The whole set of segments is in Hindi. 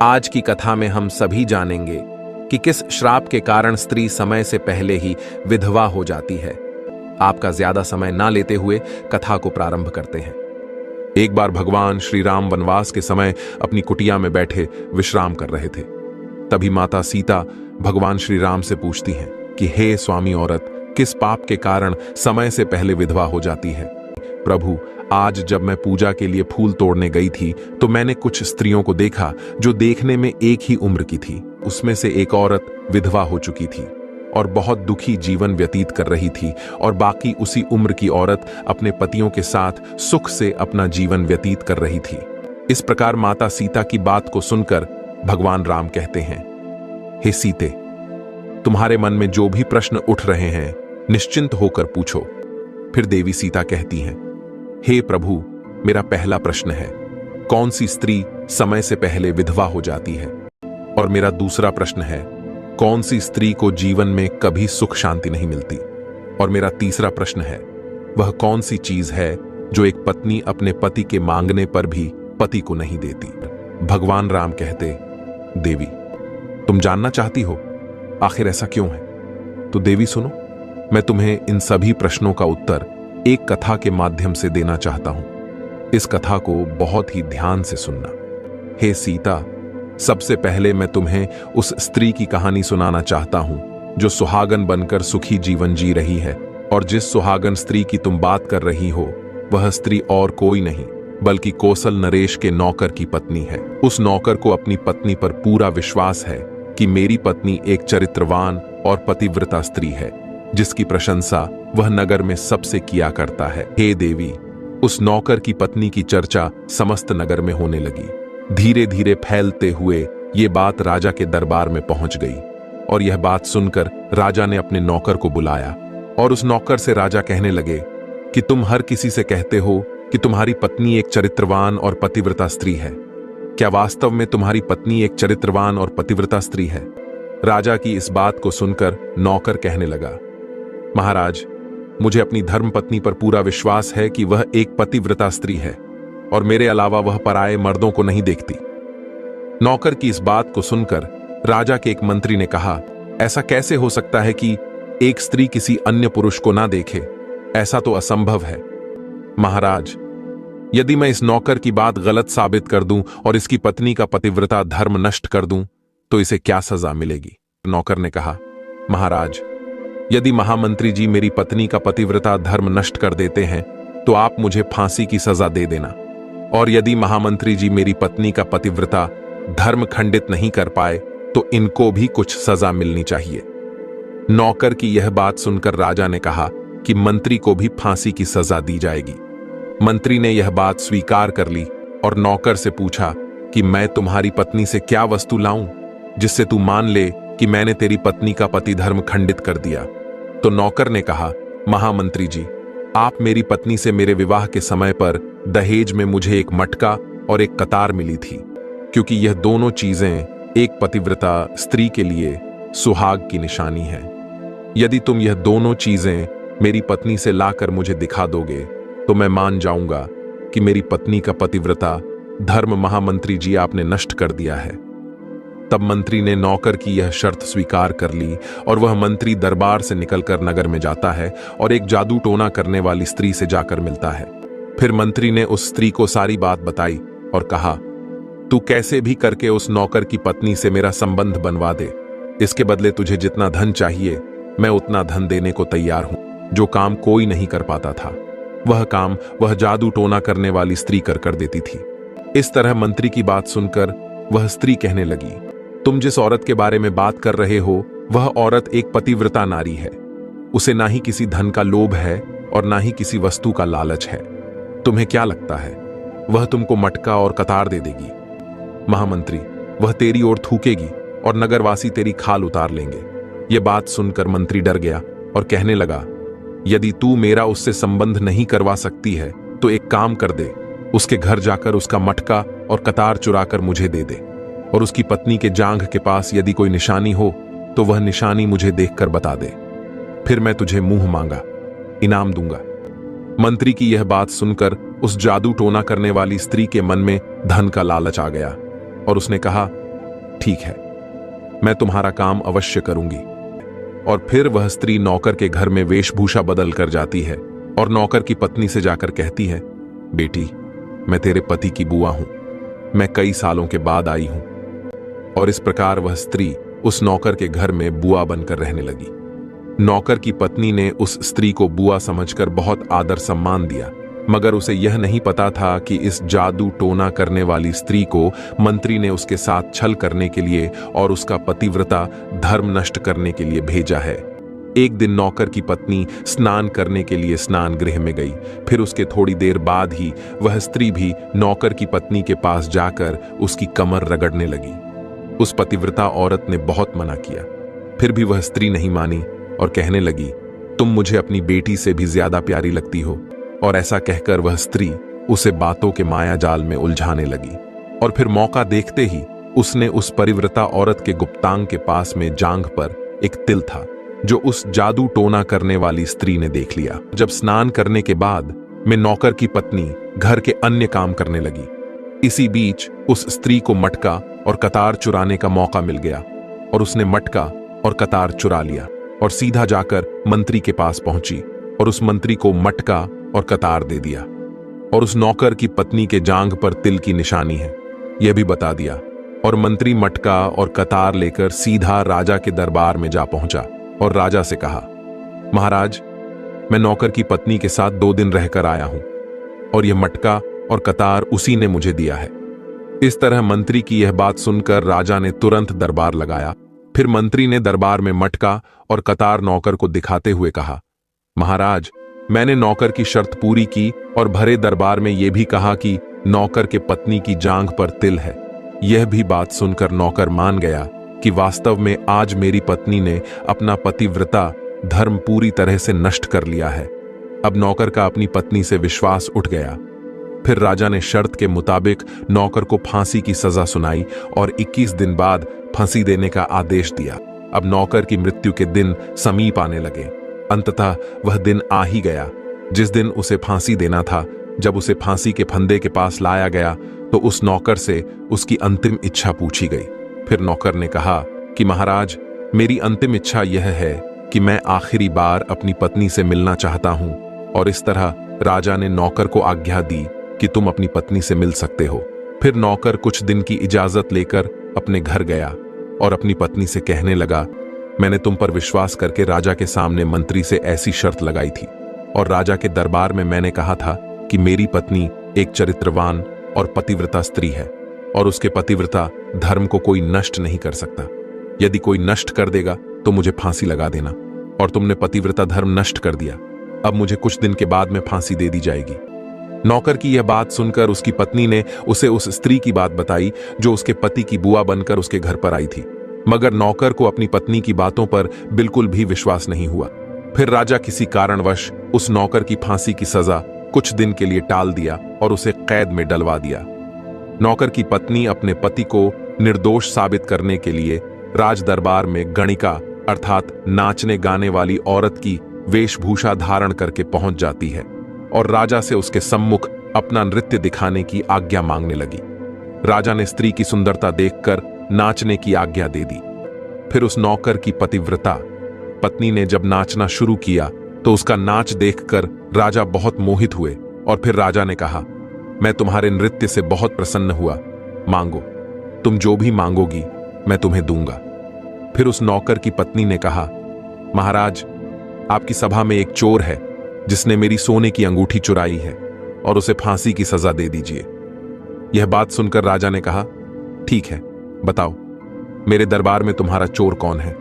आज की कथा में हम सभी जानेंगे कि किस श्राप के कारण स्त्री समय से पहले ही विधवा हो जाती है। आपका ज्यादा समय ना लेते हुए कथा को प्रारंभ करते हैं। एक बार भगवान श्री राम वनवास के समय अपनी कुटिया में बैठे विश्राम कर रहे थे। तभी माता सीता भगवान श्री राम से पूछती हैं कि हे स्वामी, औरत किस पाप के कारण समय से पहले विधवा हो जाती है? प्रभु, आज जब मैं पूजा के लिए फूल तोड़ने गई थी तो मैंने कुछ स्त्रियों को देखा जो देखने में एक ही उम्र की थी। उसमें से एक औरत विधवा हो चुकी थी और बहुत दुखी जीवन व्यतीत कर रही थी, और बाकी उसी उम्र की औरत अपने पतियों के साथ सुख से अपना जीवन व्यतीत कर रही थी। इस प्रकार माता सीता की बात को सुनकर भगवान राम कहते हैं, हे सीते, तुम्हारे मन में जो भी प्रश्न उठ रहे हैं निश्चिंत होकर पूछो। फिर देवी सीता कहती हैं, हे प्रभु, मेरा पहला प्रश्न है, कौन सी स्त्री समय से पहले विधवा हो जाती है? और मेरा दूसरा प्रश्न है, कौन सी स्त्री को जीवन में कभी सुख शांति नहीं मिलती? और मेरा तीसरा प्रश्न है, वह कौन सी चीज है जो एक पत्नी अपने पति के मांगने पर भी पति को नहीं देती? भगवान राम कहते, देवी, तुम जानना चाहती हो आखिर ऐसा क्यों है? तो देवी सुनो, मैं तुम्हें इन सभी प्रश्नों का उत्तर एक कथा के माध्यम से देना चाहता हूं। इस कथा को बहुत ही ध्यान से सुनना। हे सीता, सबसे पहले मैं तुम्हें उस स्त्री की कहानी सुनाना चाहता हूं जो सुहागन बनकर सुखी जीवन जी रही है। और जिस सुहागन स्त्री की तुम बात कर रही हो, वह स्त्री और कोई नहीं बल्कि कौशल नरेश के नौकर की पत्नी है। उस नौकर को अपनी पत्नी पर पूरा विश्वास है कि मेरी पत्नी एक चरित्रवान और पतिव्रता स्त्री है, जिसकी प्रशंसा वह नगर में सबसे किया करता है। हे देवी, उस नौकर की पत्नी की चर्चा समस्त नगर में होने लगी। धीरे धीरे फैलते हुए ये बात राजा के दरबार में पहुंच गई, और यह बात सुनकर राजा ने अपने नौकर को बुलाया और उस नौकर से राजा कहने लगे कि तुम हर किसी से कहते हो कि तुम्हारी पत्नी एक चरित्रवान और पतिव्रता स्त्री है। क्या वास्तव में तुम्हारी पत्नी एक चरित्रवान और पतिव्रता स्त्री है? राजा की इस बात को सुनकर नौकर कहने लगा, महाराज, मुझे अपनी धर्म पत्नी पर पूरा विश्वास है कि वह एक पतिव्रता स्त्री है और मेरे अलावा वह पराये मर्दों को नहीं देखती। नौकर की इस बात को सुनकर राजा के एक मंत्री ने कहा, ऐसा कैसे हो सकता है कि एक स्त्री किसी अन्य पुरुष को ना देखे? ऐसा तो असंभव है। महाराज, यदि मैं इस नौकर की बात गलत साबित कर दूं और इसकी पत्नी का पतिव्रता धर्म नष्ट कर दूं तो इसे क्या सजा मिलेगी? नौकर ने कहा, महाराज, यदि महामंत्री जी मेरी पत्नी का पतिव्रता धर्म नष्ट कर देते हैं तो आप मुझे फांसी की सजा दे देना, और यदि महामंत्री जी मेरी पत्नी का पतिव्रता धर्म खंडित नहीं कर पाए तो इनको भी कुछ सजा मिलनी चाहिए। नौकर की यह बात सुनकर राजा ने कहा कि मंत्री को भी फांसी की सजा दी जाएगी। मंत्री ने यह बात स्वीकार कर ली और नौकर से पूछा कि मैं तुम्हारी पत्नी से क्या वस्तु लाऊं जिससे तू मान ले कि मैंने तेरी पत्नी का पति धर्म खंडित कर दिया? तो नौकर ने कहा, महामंत्री जी, आप मेरी पत्नी से मेरे विवाह के समय पर दहेज में मुझे एक मटका और एक कतार मिली थी, क्योंकि यह दोनों चीजें एक पतिव्रता स्त्री के लिए सुहाग की निशानी है। यदि तुम यह दोनों चीजें मेरी पत्नी से लाकर मुझे दिखा दोगे तो मैं मान जाऊंगा कि मेरी पत्नी का पतिव्रता धर्म महामंत्री जी आपने नष्ट कर दिया है। तब मंत्री ने नौकर की यह शर्त स्वीकार कर ली और वह मंत्री दरबार से निकलकर नगर में जाता है और एक जादू टोना करने वाली स्त्री से जाकर मिलता है। फिर मंत्री ने उस स्त्री को सारी बात बताई और कहा, तू कैसे भी करके उस नौकर की पत्नी से मेरा संबंध बनवा दे। इसके बदले तुझे जितना धन चाहिए मैं उतना धन देने को तैयार हूं। जो काम कोई नहीं कर पाता था वह काम वह जादू टोना करने वाली स्त्री कर देती थी। इस तरह मंत्री की बात सुनकर वह स्त्री कहने लगी, तुम जिस औरत के बारे में बात कर रहे हो वह औरत एक पतिव्रता नारी है। उसे ना ही किसी धन का लोभ है और ना ही किसी वस्तु का लालच है। तुम्हें क्या लगता है वह तुमको मटका और कतार दे देगी? महामंत्री, वह तेरी ओर थूकेगी और नगरवासी तेरी खाल उतार लेंगे। यह बात सुनकर मंत्री डर गया और कहने लगा, यदि तू मेरा उससे संबंध नहीं करवा सकती है तो एक काम कर दे, उसके घर जाकर उसका मटका और कतार चुराकर मुझे दे दे, और उसकी पत्नी के जांघ के पास यदि कोई निशानी हो तो वह निशानी मुझे देखकर बता दे। फिर मैं तुझे मुंह मांगा इनाम दूंगा। मंत्री की यह बात सुनकर उस जादू टोना करने वाली स्त्री के मन में धन का लालच आ गया और उसने कहा, ठीक है, मैं तुम्हारा काम अवश्य करूंगी। और फिर वह स्त्री नौकर के घर में वेशभूषा बदल कर जाती है और नौकर की पत्नी से जाकर कहती है, बेटी, मैं तेरे पति की बुआ हूं, मैं कई सालों के बाद आई हूं। और इस प्रकार वह स्त्री उस नौकर के घर में बुआ बनकर रहने लगी। नौकर की पत्नी ने उस स्त्री को बुआ समझकर बहुत आदर सम्मान दिया, मगर उसे यह नहीं पता था कि इस जादू टोना करने वाली स्त्री को मंत्री ने उसके साथ छल करने के लिए और उसका पतिव्रता धर्म नष्ट करने के लिए भेजा है। एक दिन नौकर की पत्नी स्नान करने के लिए स्नान गृह में गई। फिर उसके थोड़ी देर बाद ही वह स्त्री भी नौकर की पत्नी के पास जाकर उसकी कमर रगड़ने लगी। उस पतिव्रता औरत ने बहुत मना किया, फिर भी वह स्त्री नहीं मानी और कहने लगी, तुम मुझे अपनी बेटी से भी ज्यादा प्यारी लगती हो। और ऐसा कहकर वह स्त्री उसे बातों के माया जाल में उलझाने लगी। और फिर मौका देखते ही उसने उस परिव्रता औरत के गुप्तांग के पास में जांघ पर एक तिल था, जो उस जादू टोना करने वाली स्त्री ने देख लिया। जब स्नान करने के बाद में नौकर की पत्नी घर के अन्य काम करने लगी, इसी बीच उस स्त्री को मटका और कतार चुराने का मौका मिल गया और उसने मटका और कतार चुरा लिया और सीधा जाकर मंत्री के पास पहुंची और उस मंत्री को मटका और कतार दे दिया और उस नौकर की पत्नी के जांघ पर तिल की निशानी है यह भी बता दिया। और मंत्री मटका और कतार लेकर सीधा राजा के दरबार में जा पहुंचा और राजा से कहा, महाराज, मैं नौकर की पत्नी के साथ 2 दिन रहकर आया हूं और यह मटका और कतार उसी ने मुझे दिया है। इस तरह मंत्री की यह बात सुनकर राजा ने तुरंत दरबार लगाया। फिर मंत्री ने दरबार में मटका और कतार नौकर को दिखाते हुए कहा, महाराज, मैंने नौकर की शर्त पूरी की और भरे दरबार में यह भी कहा कि नौकर के पत्नी की जांघ पर तिल है। यह भी बात सुनकर नौकर मान गया कि वास्तव में आज मेरी पत्नी ने अपना पतिव्रता धर्म पूरी तरह से नष्ट कर लिया है। अब नौकर का अपनी पत्नी से विश्वास उठ गया। फिर राजा ने शर्त के मुताबिक नौकर को फांसी की सजा सुनाई और 21 दिन बाद फांसी देने का आदेश दिया। अब नौकर की मृत्यु के दिन समीप आने लगे। अंततः वह दिन आ ही गया जिस दिन उसे फांसी देना था। जब उसे फांसी के फंदे के पास लाया गया तो उस नौकर से उसकी अंतिम इच्छा पूछी गई। फिर नौकर ने कहा कि महाराज, मेरी अंतिम इच्छा यह है कि मैं आखिरी बार अपनी पत्नी से मिलना चाहता हूं। और इस तरह राजा ने नौकर को आज्ञा दी कि तुम अपनी पत्नी से मिल सकते हो। फिर नौकर कुछ दिन की इजाजत लेकर अपने घर गया और अपनी पत्नी से कहने लगा, मैंने तुम पर विश्वास करके राजा के सामने मंत्री से ऐसी शर्त लगाई थी और राजा के दरबार में मैंने कहा था कि मेरी पत्नी एक चरित्रवान और पतिव्रता स्त्री है और उसके पतिव्रता धर्म को कोई नष्ट नहीं कर सकता। यदि कोई नष्ट कर देगा तो मुझे फांसी लगा देना। और तुमने पतिव्रता धर्म नष्ट कर दिया। अब मुझे कुछ दिन के बाद में फांसी दे दी जाएगी। नौकर की यह बात सुनकर उसकी पत्नी ने उसे उस स्त्री की बात बताई जो उसके पति की बुआ बनकर उसके घर पर आई थी। मगर नौकर को अपनी पत्नी की बातों पर बिल्कुल भी विश्वास नहीं हुआ। फिर राजा किसी कारणवश उस नौकर की फांसी की सजा कुछ दिन के लिए टाल दिया और उसे कैद में डलवा दिया। नौकर की पत्नी अपने पति को निर्दोष साबित करने के लिए राज दरबार में गणिका अर्थात नाचने गाने वाली औरत की वेशभूषा धारण करके पहुंच जाती है और राजा से उसके सम्मुख अपना नृत्य दिखाने की आज्ञा मांगने लगी। राजा ने स्त्री की सुंदरता देखकर नाचने की आज्ञा दे दी। फिर उस नौकर की पतिव्रता पत्नी ने जब नाचना शुरू किया तो उसका नाच देखकर राजा बहुत मोहित हुए और फिर राजा ने कहा, मैं तुम्हारे नृत्य से बहुत प्रसन्न हुआ, मांगो, तुम जो भी मांगोगी मैं तुम्हें दूंगा। फिर उस नौकर की पत्नी ने कहा, महाराज, आपकी सभा में एक चोर है जिसने मेरी सोने की अंगूठी चुराई है और उसे फांसी की सजा दे दीजिए। यह बात सुनकर राजा ने कहा, ठीक है, बताओ मेरे दरबार में तुम्हारा चोर कौन है।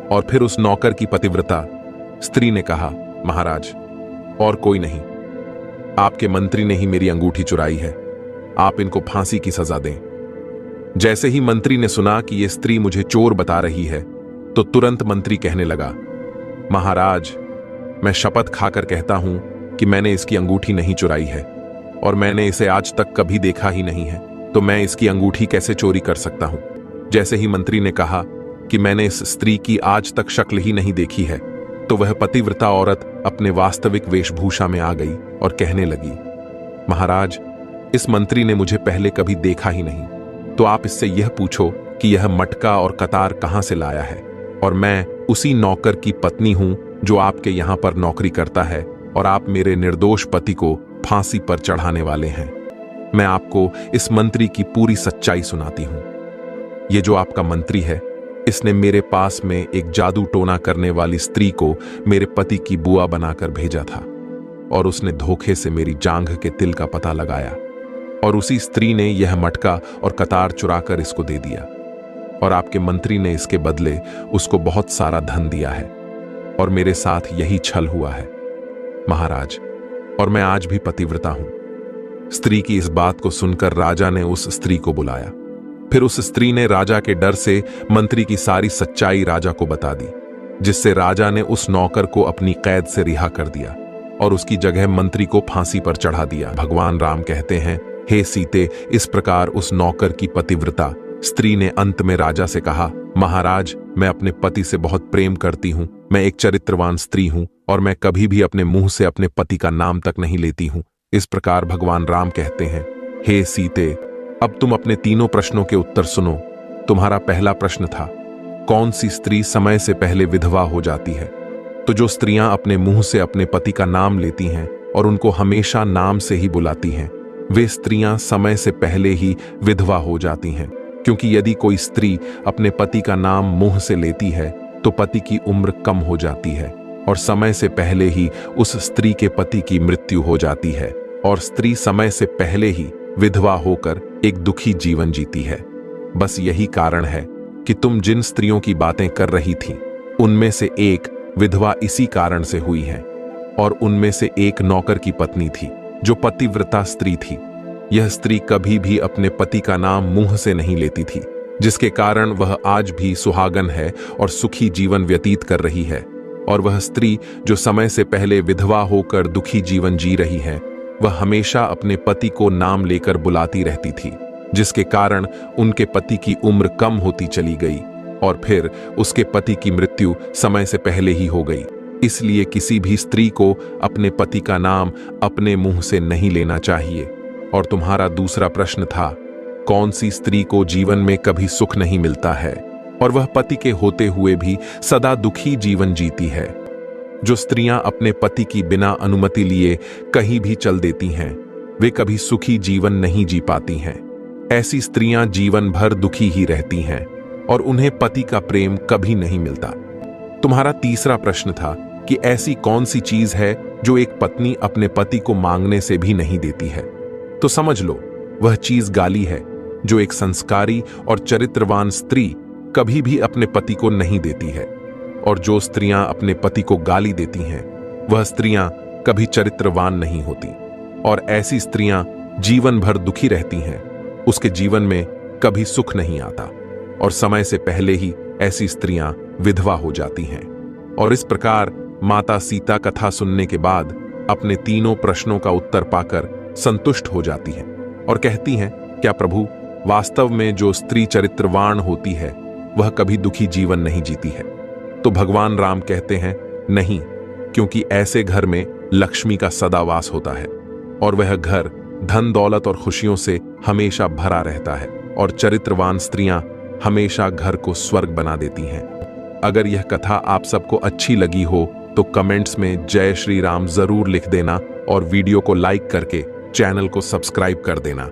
और फिर उस नौकर की पतिव्रता स्त्री ने कहा, महाराज, और कोई नहीं, आपके मंत्री ने ही मेरी अंगूठी चुराई है, आप इनको फांसी की सजा दें। जैसे ही मंत्री ने सुना कि यह स्त्री मुझे चोर बता रही है तो तुरंत मंत्री कहने लगा, महाराज, मैं शपथ खाकर कहता हूं कि मैंने इसकी अंगूठी नहीं चुराई है और मैंने इसे आज तक कभी देखा ही नहीं है, तो मैं इसकी अंगूठी कैसे चोरी कर सकता हूं। जैसे ही मंत्री ने कहा कि मैंने इस स्त्री की आज तक शक्ल ही नहीं देखी है तो वह पतिव्रता औरत अपने वास्तविक वेशभूषा में आ गई और कहने लगी, महाराज, इस मंत्री ने मुझे पहले कभी देखा ही नहीं, तो आप इससे यह पूछो कि यह मटका और कतार कहां से लाया है, और मैं उसी नौकर की पत्नी हूं जो आपके यहां पर नौकरी करता है, और आप मेरे निर्दोष पति को फांसी पर चढ़ाने वाले हैं। मैं आपको इस मंत्री की पूरी सच्चाई सुनाती हूं। ये जो आपका मंत्री है, इसने मेरे पास में एक जादू टोना करने वाली स्त्री को मेरे पति की बुआ बनाकर भेजा था, और उसने धोखे से मेरी जांघ के तिल का पता लगाया, और उसी स्त्री ने यह मटका और कतार चुराकर इसको दे दिया, और आपके मंत्री ने इसके बदले उसको बहुत सारा धन दिया है, और मेरे साथ यही छल हुआ है महाराज, और मैं आज भी पतिव्रता हूं। स्त्री की इस बात को सुनकर राजा ने उस स्त्री को बुलाया। फिर उस स्त्री ने राजा के डर से मंत्री की सारी सच्चाई राजा को बता दी, जिससे राजा ने उस नौकर को अपनी कैद से रिहा कर दिया और उसकी जगह मंत्री को फांसी पर चढ़ा दिया। भगवान राम कहते हैं, हे सीते, इस प्रकार उस नौकर की पतिव्रता स्त्री ने अंत में राजा से कहा, महाराज, मैं अपने पति से बहुत प्रेम करती हूं, मैं एक चरित्रवान स्त्री हूं, और मैं कभी भी अपने मुंह से अपने पति का नाम तक नहीं लेती हूं। इस प्रकार भगवान राम कहते हैं, हे सीते, अब तुम अपने तीनों प्रश्नों के उत्तर सुनो। तुम्हारा पहला प्रश्न था, कौन सी स्त्री समय से पहले विधवा हो जाती है? तो जो स्त्रियां अपने मुंह से अपने पति का नाम लेती हैं और उनको हमेशा नाम से ही बुलाती हैं, वे स्त्रियां समय से पहले ही विधवा हो जाती हैं। क्योंकि यदि कोई स्त्री अपने पति का नाम मुंह से लेती है तो पति की उम्र कम हो जाती है, और समय से पहले ही उस स्त्री के पति की मृत्यु हो जाती है, और स्त्री समय से पहले ही विधवा होकर एक दुखी जीवन जीती है। बस यही कारण है कि तुम जिन स्त्रियों की बातें कर रही थी, उनमें से एक विधवा इसी कारण से हुई है, और उनमें से एक नौकर की पत्नी थी जो पतिव्रता स्त्री थी। यह स्त्री कभी भी अपने पति का नाम मुंह से नहीं लेती थी, जिसके कारण वह आज भी सुहागन है और सुखी जीवन व्यतीत कर रही है। और वह स्त्री जो समय से पहले विधवा होकर दुखी जीवन जी रही है, वह हमेशा अपने पति को नाम लेकर बुलाती रहती थी, जिसके कारण उनके पति की उम्र कम होती चली गई, और फिर उसके पति की मृत्यु समय से पहले ही हो गई। इसलिए किसी भी स्त्री को अपने पति का नाम अपने मुंह से नहीं लेना चाहिए। और तुम्हारा दूसरा प्रश्न था, कौन सी स्त्री को जीवन में कभी सुख नहीं मिलता है और वह पति के होते हुए भी सदा दुखी जीवन जीती है? जो स्त्रियां अपने पति की बिना अनुमति लिए कहीं भी चल देती हैं, वे कभी सुखी जीवन नहीं जी पाती हैं। ऐसी स्त्रियां जीवन भर दुखी ही रहती हैं और उन्हें पति का प्रेम कभी नहीं मिलता। तुम्हारा तीसरा प्रश्न था कि ऐसी कौन सी चीज है जो एक पत्नी अपने पति को मांगने से भी नहीं देती है? तो समझ लो, वह चीज गाली है जो एक संस्कारी और चरित्रवान स्त्री कभी भी अपने पति को नहीं देती है। और जो स्त्रियां अपने पति को गाली देती हैं, वह स्त्रियां कभी चरित्रवान नहीं होती, और ऐसी स्त्रियां जीवन भर दुखी रहती हैं। उसके जीवन में कभी सुख नहीं आता, और समय से पहले ही ऐसी स्त्रियां विधवा हो जाती हैं। और इस प्रकार माता सीता कथा सुनने के बाद अपने तीनों प्रश्नों का उत्तर पाकर संतुष्ट हो जाती हैं और कहती हैं, क्या प्रभु, वास्तव में जो स्त्री चरित्रवान होती है वह कभी दुखी जीवन नहीं जीती है? तो भगवान राम कहते हैं, नहीं, क्योंकि ऐसे घर में लक्ष्मी का सदा वास होता है, और वह घर धन दौलत और खुशियों से हमेशा भरा रहता है, और चरित्रवान स्त्रियां हमेशा घर को स्वर्ग बना देती हैं। अगर यह कथा आप सबको अच्छी लगी हो तो कमेंट्स में जय श्री राम जरूर लिख देना, और वीडियो को लाइक करके चैनल को सब्सक्राइब कर देना।